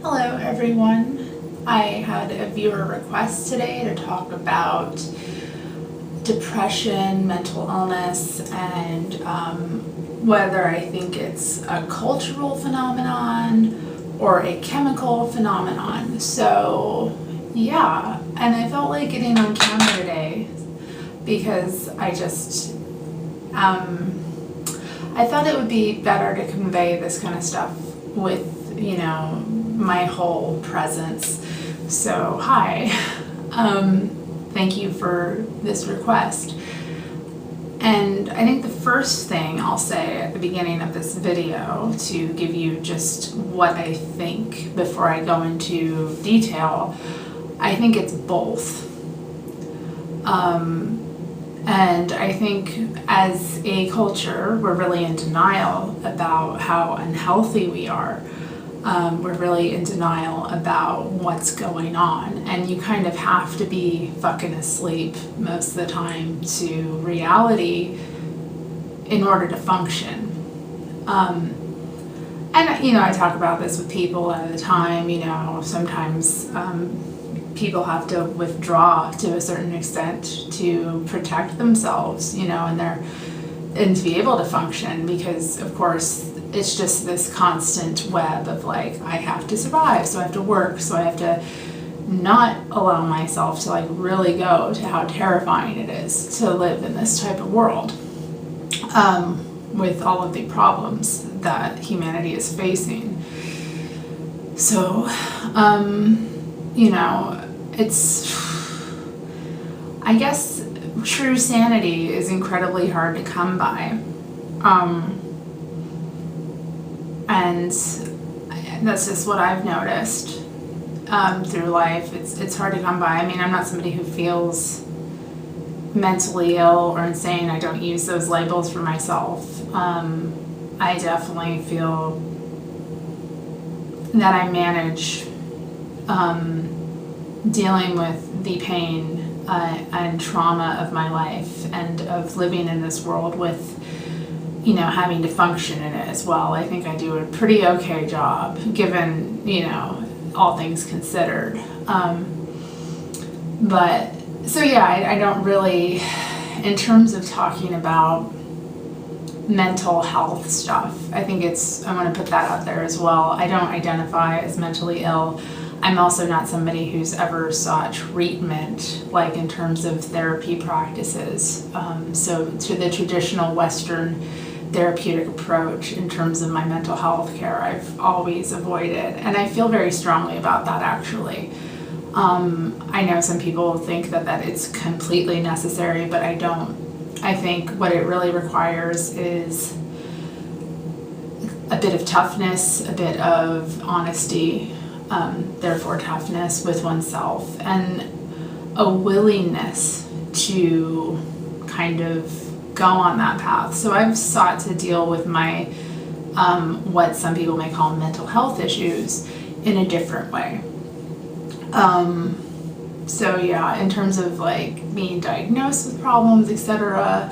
Hello everyone. I had a viewer request today to talk about depression, mental illness, and whether I think it's a cultural phenomenon or a chemical phenomenon. So yeah, and I felt like getting on camera today because I thought it would be better to convey this kind of stuff with, my whole presence. So hi, thank you for this request. And I think the first thing I'll say at the beginning of this video to give you just what I think before I go into detail, I think it's both. And I think as a culture, we're really in denial about how unhealthy we are. We're really in denial about what's going on. And you kind of have to be fucking asleep most of the time to reality in order to function. And, I talk about this with people at the time, sometimes people have to withdraw to a certain extent to protect themselves, and to be able to function, because of course it's just this constant web of like, I have to survive, so I have to work, so I have to not allow myself to really go to how terrifying it is to live in this type of world, with all of the problems that humanity is facing. So, I guess true sanity is incredibly hard to come by. And that's just what I've noticed through life. It's hard to come by. I mean, I'm not somebody who feels mentally ill or insane. I don't use those labels for myself. I definitely feel that I manage dealing with the pain and trauma of my life and of living in this world with, having to function in it as well. I think I do a pretty okay job given, all things considered. But so yeah, I don't really, in terms of talking about mental health stuff, I want to put that out there as well. I don't identify as mentally ill. I'm also not somebody who's ever sought treatment, like in terms of therapy practices. So to the traditional Western therapeutic approach in terms of my mental health care, I've always avoided, and I feel very strongly about that actually. I know some people think that it's completely necessary, but I don't. I think what it really requires is a bit of toughness, a bit of honesty, therefore toughness with oneself, and a willingness to kind of go on that path. So I've sought to deal with my what some people may call mental health issues in a different way. So yeah, in terms of being diagnosed with problems, etc.,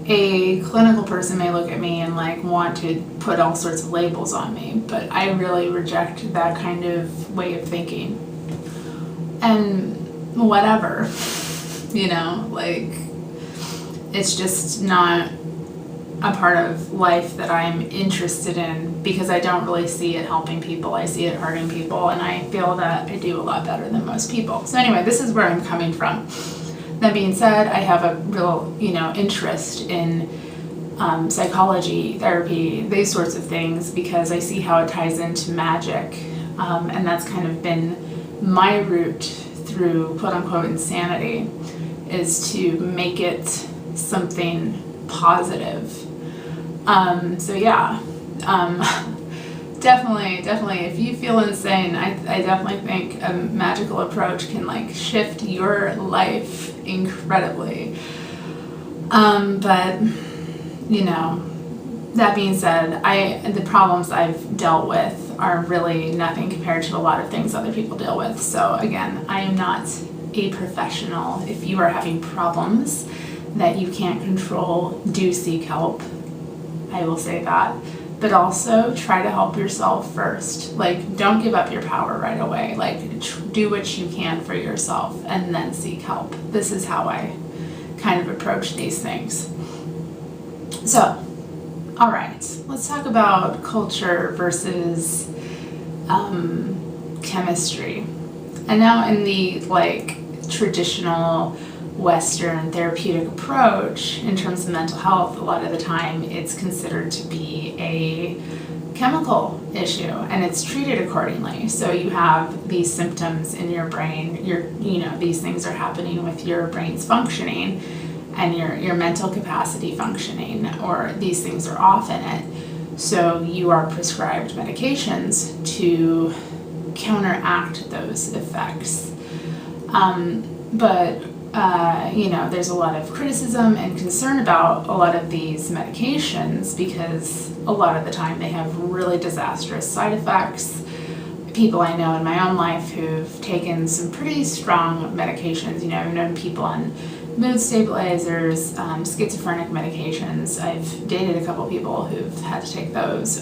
a clinical person may look at me and want to put all sorts of labels on me, but I really reject that kind of way of thinking. And whatever, it's just not a part of life that I'm interested in, because I don't really see it helping people. I see it hurting people, and I feel that I do a lot better than most people. So anyway, this is where I'm coming from. That being said, I have a real, interest in psychology, therapy, these sorts of things, because I see how it ties into magic. And that's kind of been my route through quote-unquote insanity, is to make it something positive. So yeah, definitely, if you feel insane, I definitely think a magical approach can shift your life incredibly. But that being said, the problems I've dealt with are really nothing compared to a lot of things other people deal with. So again, I am not a professional. If you are having problems that you can't control, do seek help. I will say that. but also try to help yourself first. Like, don't give up your power right away. Like, do what you can for yourself and then seek help. This is how I kind of approach these things. So, all right, let's talk about culture versus chemistry. And now in the like traditional Western therapeutic approach in terms of mental health, a lot of the time it's considered to be a chemical issue and it's treated accordingly. So you have these symptoms in your brain, these things are happening with your brain's functioning and your mental capacity functioning, or these things are off in it. So you are prescribed medications to counteract those effects. But there's a lot of criticism and concern about a lot of these medications because a lot of the time they have really disastrous side effects. People I know in my own life who've taken some pretty strong medications, I've known people on mood stabilizers, schizophrenic medications. I've dated a couple people who've had to take those.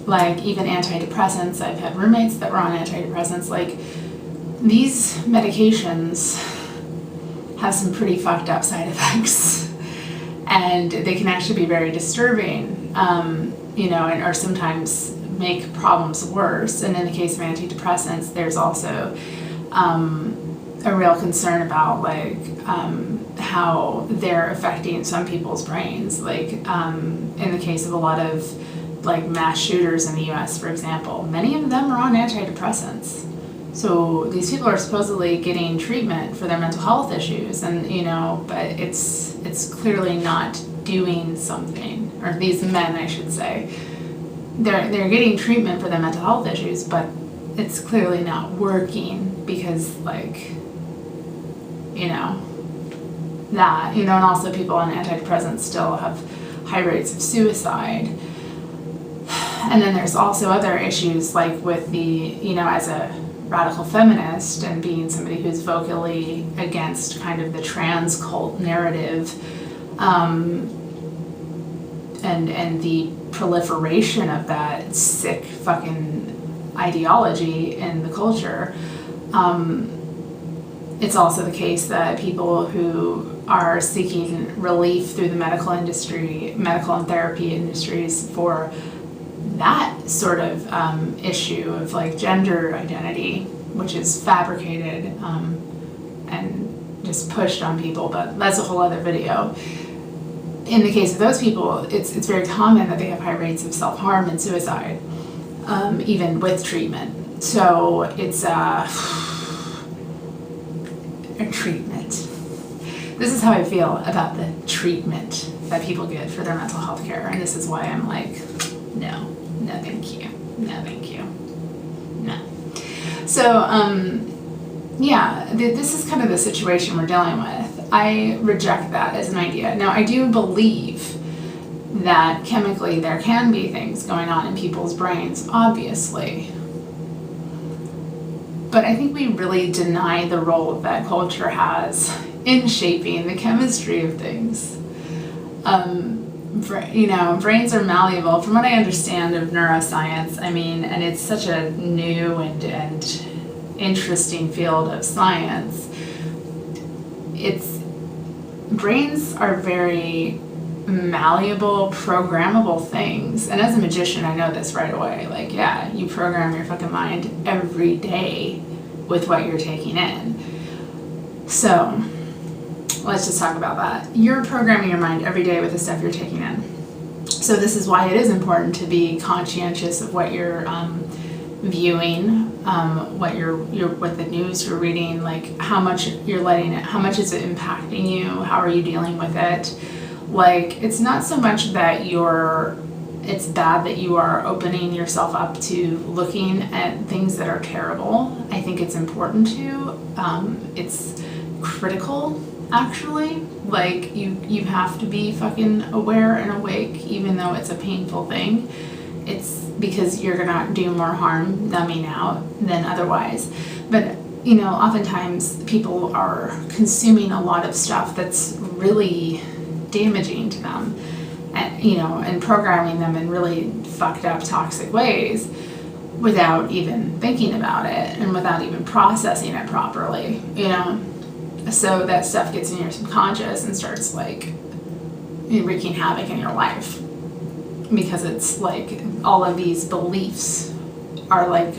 Like even antidepressants. I've had roommates that were on antidepressants. Like, these medications have some pretty fucked up side effects, and they can actually be very disturbing, or sometimes make problems worse. And in the case of antidepressants, there's also a real concern about how they're affecting some people's brains. Like in the case of a lot of like mass shooters in the U.S., for example, many of them are on antidepressants. So these people are supposedly getting treatment for their mental health issues, and but it's clearly not doing something. Or these men, I should say, they're getting treatment for their mental health issues, but it's clearly not working because and also people on antidepressants still have high rates of suicide. And then there's also other issues like with as a radical feminist and being somebody who's vocally against kind of the trans cult narrative, and the proliferation of that sick fucking ideology in the culture. It's also the case that people who are seeking relief through the medical and therapy industries for that sort of issue of like gender identity, which is fabricated and just pushed on people, but that's a whole other video. In the case of those people, it's very common that they have high rates of self-harm and suicide, even with treatment. So it's a treatment. This is how I feel about the treatment that people get for their mental health care, and this is why I'm like, no thank you, no. So this is kind of the situation we're dealing with. I reject that as an idea. Now, I do believe that chemically there can be things going on in people's brains, obviously. But I think we really deny the role that culture has in shaping the chemistry of things. Brains are malleable. From what I understand of neuroscience, and it's such a new and interesting field of science, brains are very malleable, programmable things. And as a magician, I know this right away. Like, yeah, you program your fucking mind every day with what you're taking in. So let's just talk about that. You're programming your mind every day with the stuff you're taking in. So this is why it is important to be conscientious of what you're viewing, what the news you're reading, like how much you're letting it, how much is it impacting you, how are you dealing with it. Like, it's not so much that it's bad that you are opening yourself up to looking at things that are terrible. I think it's important to. It's critical, actually. Like, you have to be fucking aware and awake, even though it's a painful thing. It's because you're gonna do more harm numbing out than otherwise. But, oftentimes people are consuming a lot of stuff that's really damaging to them. and, you know, and programming them in really fucked up, toxic ways without even thinking about it and without even processing it properly, you know? So that stuff gets in your subconscious and starts like wreaking havoc in your life, because it's like all of these beliefs are like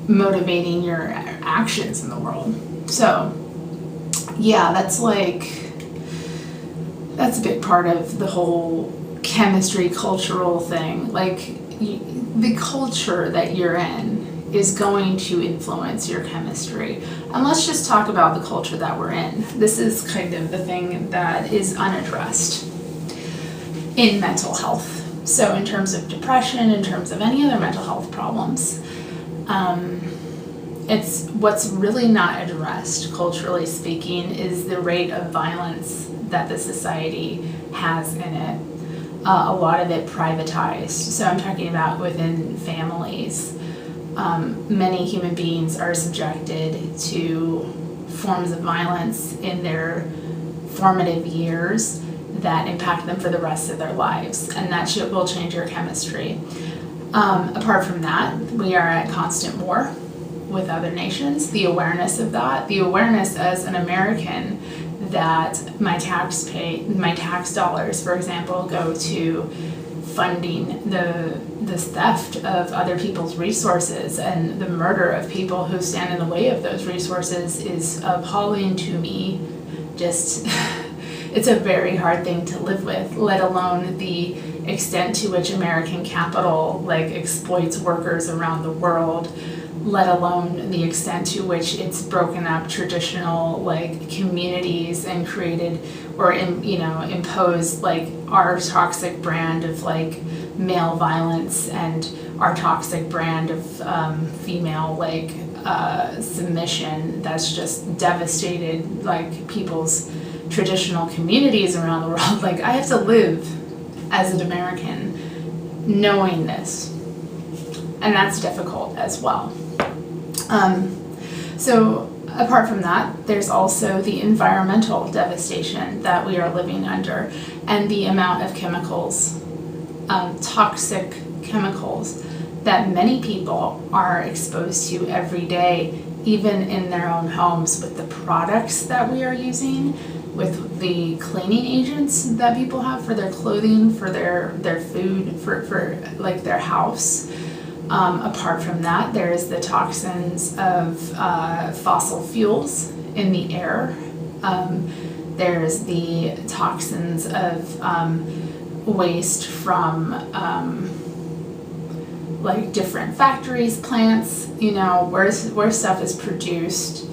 motivating your actions in the world. So yeah, that's a big part of the whole chemistry cultural thing. Like the culture that you're in is going to influence your chemistry. And let's just talk about the culture that we're in. This is kind of the thing that is unaddressed in mental health. So in terms of depression, in terms of any other mental health problems, it's what's really not addressed, culturally speaking, is the rate of violence that the society has in it. A lot of it privatized. So I'm talking about within families. Many human beings are subjected to forms of violence in their formative years that impact them for the rest of their lives, and that shit will change your chemistry. Apart from that, we are at constant war with other nations. The awareness of that, the awareness as an American that my tax dollars, for example, go to funding the theft of other people's resources and the murder of people who stand in the way of those resources is appalling to me. Just it's a very hard thing to live with, let alone the extent to which American capital like exploits workers around the world, let alone the extent to which it's broken up traditional like communities and created or imposed like our toxic brand of like male violence and our toxic brand of female like submission that's just devastated like people's traditional communities around the world. Like I have to live as an American knowing this, and that's difficult as well. So apart from that, there's also the environmental devastation that we are living under, and the amount of chemicals, toxic chemicals that many people are exposed to every day, even in their own homes, with the products that we are using, with the cleaning agents that people have for their clothing, for their food, for like their house. Apart from that, there's the toxins of fossil fuels in the air. There's the toxins of waste from like different factories, plants, where stuff is produced.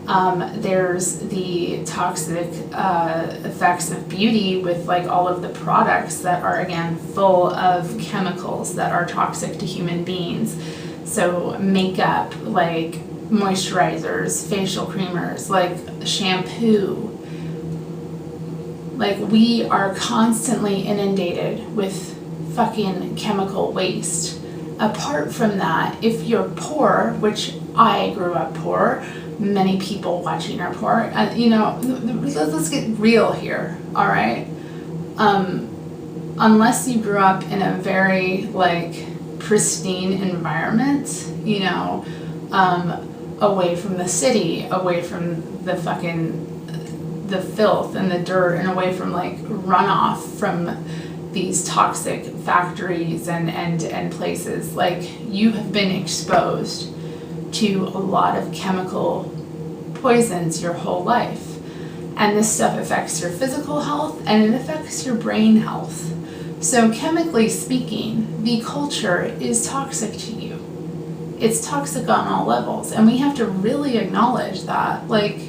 There's the toxic effects of beauty with like all of the products that are again full of chemicals that are toxic to human beings. So makeup, like moisturizers, facial creamers, like shampoo. Like we are constantly inundated with fucking chemical waste. Apart from that, if you're poor, which I grew up poor, many people watching are poor, let's get real here, all right? Unless you grew up in a very like pristine environment, away from the city, away from the filth and the dirt, and away from like runoff from these toxic factories and places, like you have been exposed to a lot of chemical poisons your whole life, and this stuff affects your physical health and it affects your brain health. So chemically speaking, the culture is toxic to you. It's toxic on all levels, and we have to really acknowledge that, like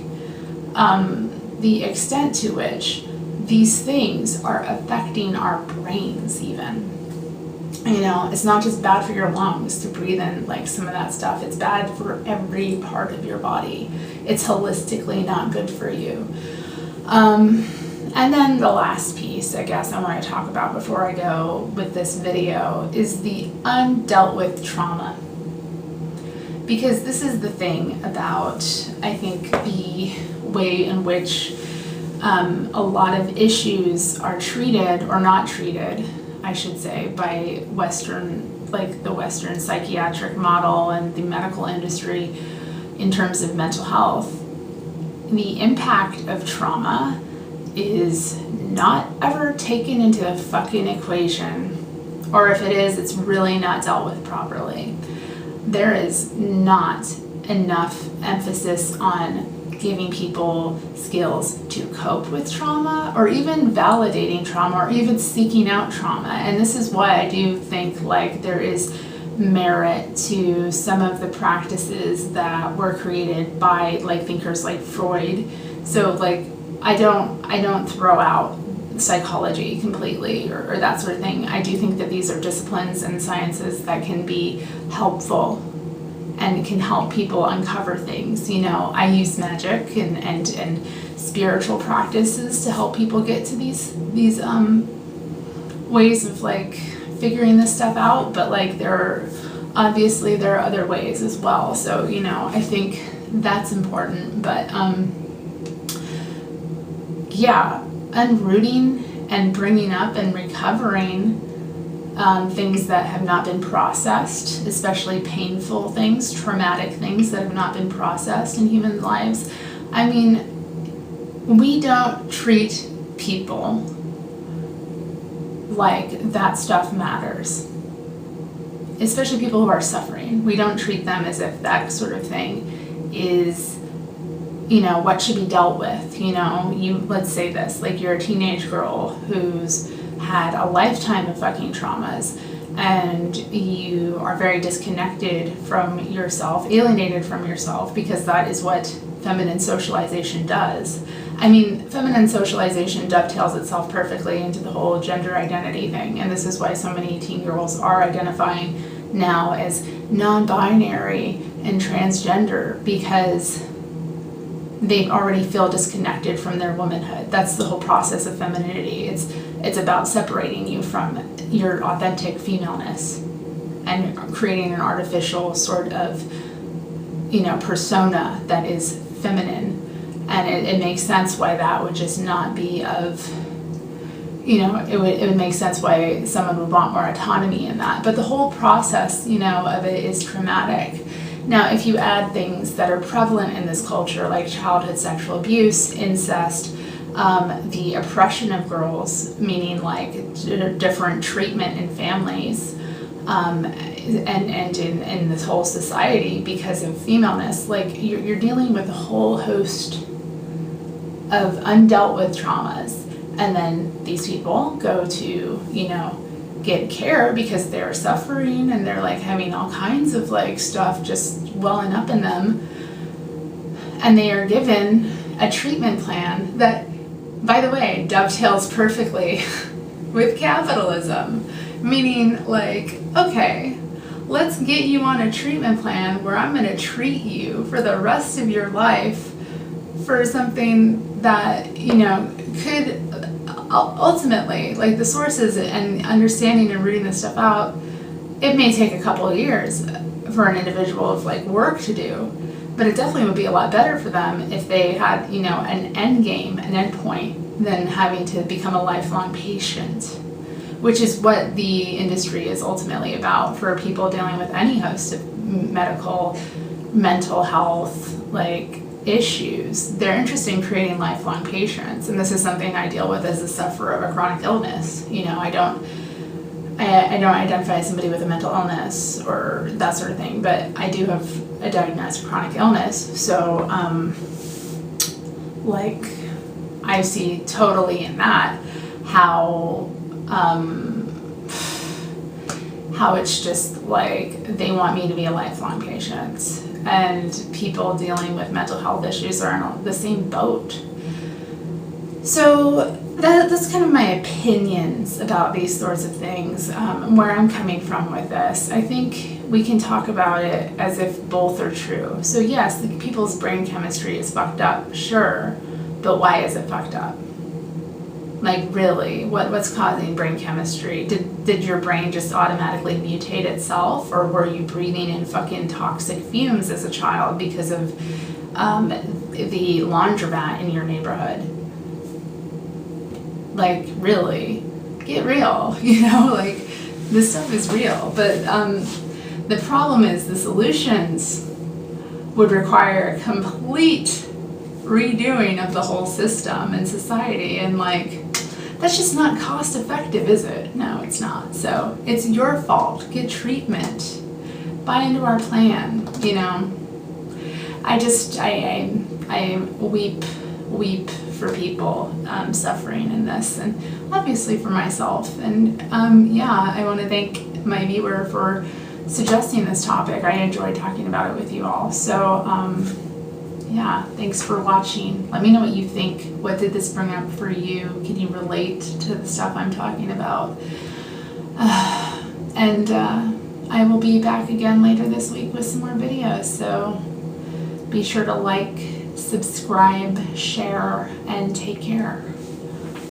the extent to which these things are affecting our brains even. It's not just bad for your lungs to breathe in like some of that stuff. It's bad for every part of your body. It's holistically not good for you. And then the last piece, I guess, I want to talk about before I go with this video is the undealt with trauma. Because this is the thing about, I think, the way in which a lot of issues are treated or not treated, I should say, by the Western psychiatric model and the medical industry in terms of mental health. The impact of trauma is not ever taken into the fucking equation, or if it is, it's really not dealt with properly. There is not enough emphasis on giving people skills to cope with trauma, or even validating trauma, or even seeking out trauma. And this is why I do think like there is merit to some of the practices that were created by like thinkers like Freud. So like I don't throw out psychology completely or that sort of thing. I do think that these are disciplines and sciences that can be helpful and can help people uncover things. You know, I use magic and spiritual practices to help people get to these ways of like figuring this stuff out, but like there are other ways as well. So, you know, I think that's important, but yeah, unrooting and bringing up and recovering things that have not been processed, especially painful things, traumatic things that have not been processed in human lives. I mean, we don't treat people like that stuff matters, especially people who are suffering. We don't treat them as if that sort of thing is, you know, what should be dealt with. You know, let's say this, like you're a teenage girl who's had a lifetime of fucking traumas, and you are very disconnected from yourself, alienated from yourself, because that is what feminine socialization does. I mean, feminine socialization dovetails itself perfectly into the whole gender identity thing, and this is why so many teen girls are identifying now as non-binary and transgender, because they already feel disconnected from their womanhood. That's the whole process of femininity. It's about separating you from your authentic femaleness and creating an artificial sort of, you know, persona that is feminine. And it makes sense why that would just not be of, you know, it would make sense why someone would want more autonomy in that. But the whole process, you know, of it is traumatic. Now, if you add things that are prevalent in this culture, like childhood sexual abuse, incest, the oppression of girls, meaning like different treatment in families, and in this whole society because of femaleness, like you're dealing with a whole host of undealt with traumas, and then these people go to, you know, get care because they're suffering and they're like having all kinds of like stuff just welling up in them, and they are given a treatment plan that, by the way, dovetails perfectly with capitalism, meaning like, okay, let's get you on a treatment plan where I'm going to treat you for the rest of your life for something that, you know, could ultimately, like the sources and understanding and rooting this stuff out, it may take a couple of years for an individual of like work to do, but it definitely would be a lot better for them if they had, you know, an end game, an end point, than having to become a lifelong patient, which is what the industry is ultimately about for people dealing with any host of mental health, like issues. They're interested in creating lifelong patients, and this is something I deal with as a sufferer of a chronic illness. You know, I don't identify as somebody with a mental illness or that sort of thing, but I do have a diagnosed chronic illness. So, like, I see totally in that how it's just like they want me to be a lifelong patient, and people dealing with mental health issues are in the same boat. So that's kind of my opinions about these sorts of things, where I'm coming from with this. I think we can talk about it as if both are true. So yes, people's brain chemistry is fucked up, sure, but why is it fucked up? Like, really, what's causing brain chemistry? Did your brain just automatically mutate itself, or were you breathing in fucking toxic fumes as a child because of the laundromat in your neighborhood? Like, really, get real, you know, like, this stuff is real. But the problem is the solutions would require a complete redoing of the whole system and society, and like, that's just not cost effective, is it? No, it's not. So it's your fault. Get treatment. Buy into our plan, you know. I weep for people suffering in this, and obviously for myself. And yeah, I want to thank my viewer for suggesting this topic. I enjoyed talking about it with you all. So yeah, thanks for watching. Let me know what you think. What did this bring up for you? Can you relate to the stuff I'm talking about? And I will be back again later this week with some more videos. So be sure to like, subscribe, share, and take care.